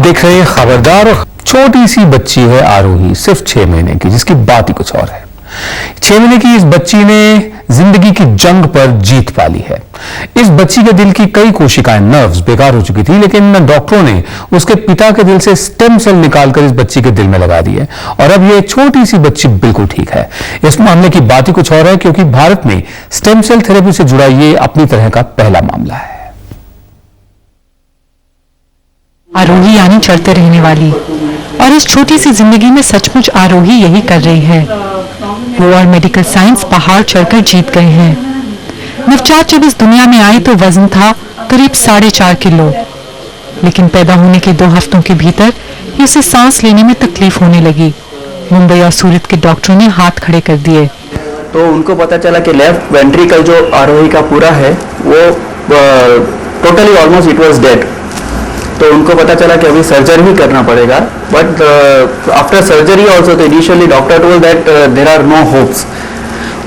देख रहे हैं खबरदार। और छोटी सी बच्ची है आरोही, सिर्फ 6 महीने की, जिसकी बात ही कुछ और है। 6 महीने की इस बच्ची ने जिंदगी की जंग पर जीत पा ली है। इस बच्ची के दिल की कई कोशिकाएं, नर्व्स बेकार हो चुकी थी, लेकिन डॉक्टरों ने उसके पिता के दिल से स्टेम सेल निकालकर इस बच्ची के दिल में लगा दिए और अब ये छोटी सी बच्ची बिल्कुल ठीक है। इस मामले की बात ही कुछ और है, क्योंकि भारत में स्टेम सेल थेरेपी से जुड़ा ये अपनी तरह का पहला मामला है। आरोही यानी चढ़ते रहने वाली, और इस छोटी सी जिंदगी में सचमुच आरोही यही कर रही है। वो और मेडिकल साइंस पहाड़ चढ़कर जीत गए हैं। नवजात जब इस दुनिया में आई तो वजन था करीब 4.5 किलो, लेकिन पैदा होने के 2 हफ्तों के भीतर ही उसे सांस लेने में तकलीफ होने लगी। मुंबई और सूरत के डॉक्टरों ने हाथ खड़े कर दिए। तो उनको पता चला कि लेफ्ट वेंट्रिकल जो आरोही का पूरा है वो totally almost it was dead. तो उनको पता चला कि अभी सर्जरी ही करना पड़ेगा, बट आफ्टर सर्जरी ऑल्सो तो initially doctor told that there are no hopes.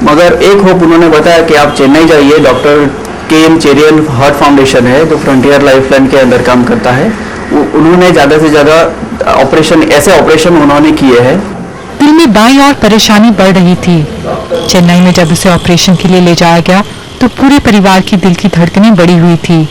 मगर एक होप उन्होंने बताया कि आप चेन्नई जाइए, डॉक्टर के चेरियन हार्ट फाउंडेशन है जो फ्रंटियर लाइफलाइन के अंदर काम करता है, उन्होंने ज़्यादा से ज़्यादा ऐसे ऑपरेशन उन्होंने किए हैं। दिल में बाईं ओर परेशानी बढ़ रही थी। चेन्नई में जब उसे ऑपरेशन के लिए ले जाया गया तो पूरे परिवार की दिल की धड़कनें बढ़ी हुई थी।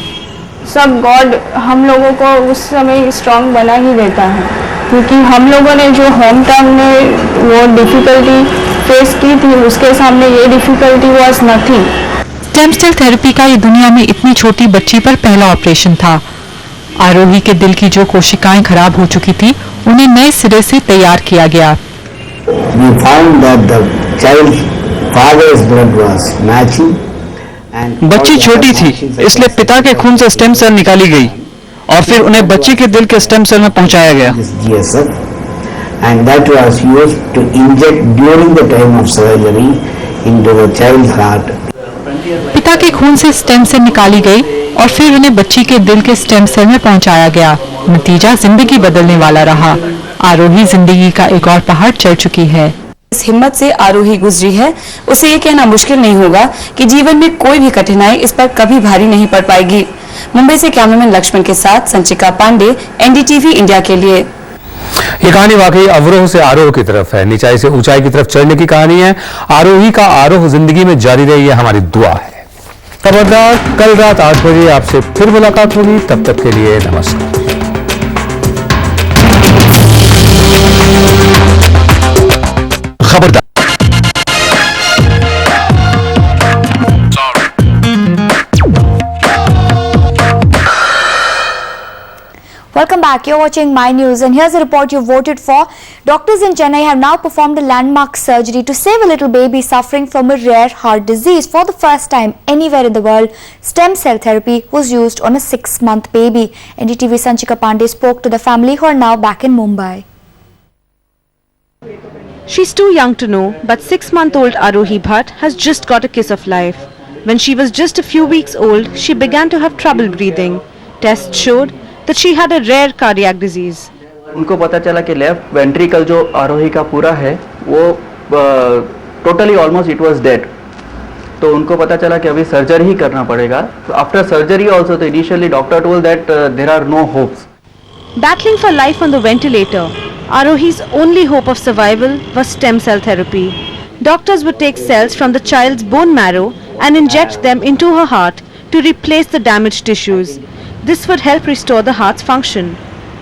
सब गॉड हम लोगों को उस समय स्ट्रांग बना ही देता है, क्योंकि हम लोगों ने जो होम टाउन में वो डिफिकल्टी फेस की थी, उसके सामने ये difficulty was nothing. Stem cell therapy का ये दुनिया में इतनी छोटी बच्ची पर पहला ऑपरेशन था। आरोही के दिल की जो कोशिकाएं खराब हो चुकी थी, उन्हें नए सिरे से तैयार किया गया। We found that the child's father's blood was matching. बच्ची छोटी थी, इसलिए पिता के खून से स्टेम सेल निकाली गई और फिर उन्हें बच्ची के दिल के स्टेम सेल में पहुंचाया गया। And that was used to inject during the time of surgery into the child's heart. पिता के खून से स्टेम सेल निकाली गई और फिर उन्हें बच्ची के दिल के स्टेम सेल में पहुंचाया गया। नतीजा जिंदगी बदलने वाला रहा। आरोही जिंदगी का एक और पहाड़ चढ़ चुकी है। इस हिम्मत से आरोही गुजरी है, उसे ये कहना मुश्किल नहीं होगा कि जीवन में कोई भी कठिनाई इस पर कभी भारी नहीं पड़ पाएगी। मुंबई से कैमरामैन लक्ष्मण के साथ संचिका पांडे, एनडीटीवी इंडिया के लिए। ये कहानी वाकई अवरोह से आरोह की तरफ है, निचाई से ऊंचाई की तरफ चढ़ने की कहानी है। आरोही का आरोह जिंदगी में जारी रही है, हमारी दुआ है। खबरदार, कल रात 8 बजे आपसे फिर मुलाकात होगी। तब तक के लिए नमस्कार। खबरदार। Welcome back. You're watching My News, and here's a report you voted for. Doctors in Chennai have now performed a landmark surgery to save a little baby suffering from a rare heart disease. For the first time anywhere in the world, stem cell therapy was used on a 6-month baby. NDTV Sanchika Pandey spoke to the family, who are now back in Mumbai. She's too young to know, but 6-month-old Arohi Bhatt has just got a kiss of life. When she was just a few weeks old, she began to have trouble breathing. Tests showed that she had a rare cardiac disease. उनको पता चला कि left ventricle जो आरोही का पूरा है वो totally almost it was dead. तो उनको पता चला कि अभी सर्जरी ही करना पड़ेगा। आफ्टर सर्जरी ऑल्सो तो initially doctor told that there are no hopes. Battling for life on the ventilator, Arohi's only hope of survival was stem cell therapy. Doctors would take cells from the child's bone marrow and inject them into her heart to replace the damaged tissues. This would help restore the heart's function.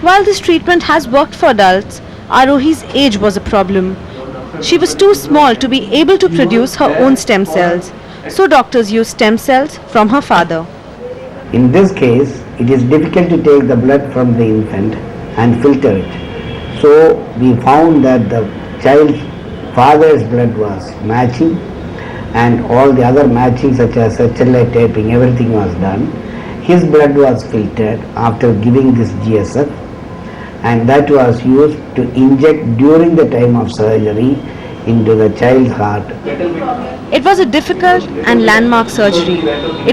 While this treatment has worked for adults, Arohi's age was a problem. She was too small to be able to produce her own stem cells, so doctors used stem cells from her father. In this case, it is difficult to take the blood from the infant and filter it. So we found that the child's father's blood was matching, and all the other matching such as HLA taping, everything was done. His blood was filtered after giving this GSF, and that was used to inject during the time of surgery into the child's heart. It was a difficult and landmark surgery.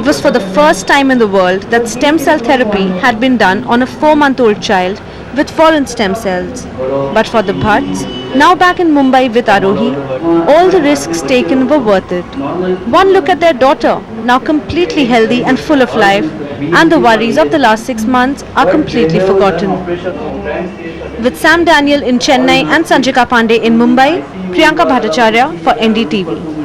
It was for the first time in the world that stem cell therapy had been done on a 4-month-old child with foreign stem cells. But for the Bhatts, Now back in Mumbai with Arohi, all the risks taken were worth it. One look at their daughter, now completely healthy and full of life, and the worries of the last 6 months are completely forgotten. With Sam Daniel in Chennai and Sanjika Pandey in Mumbai, Priyanka Bhattacharya for NDTV.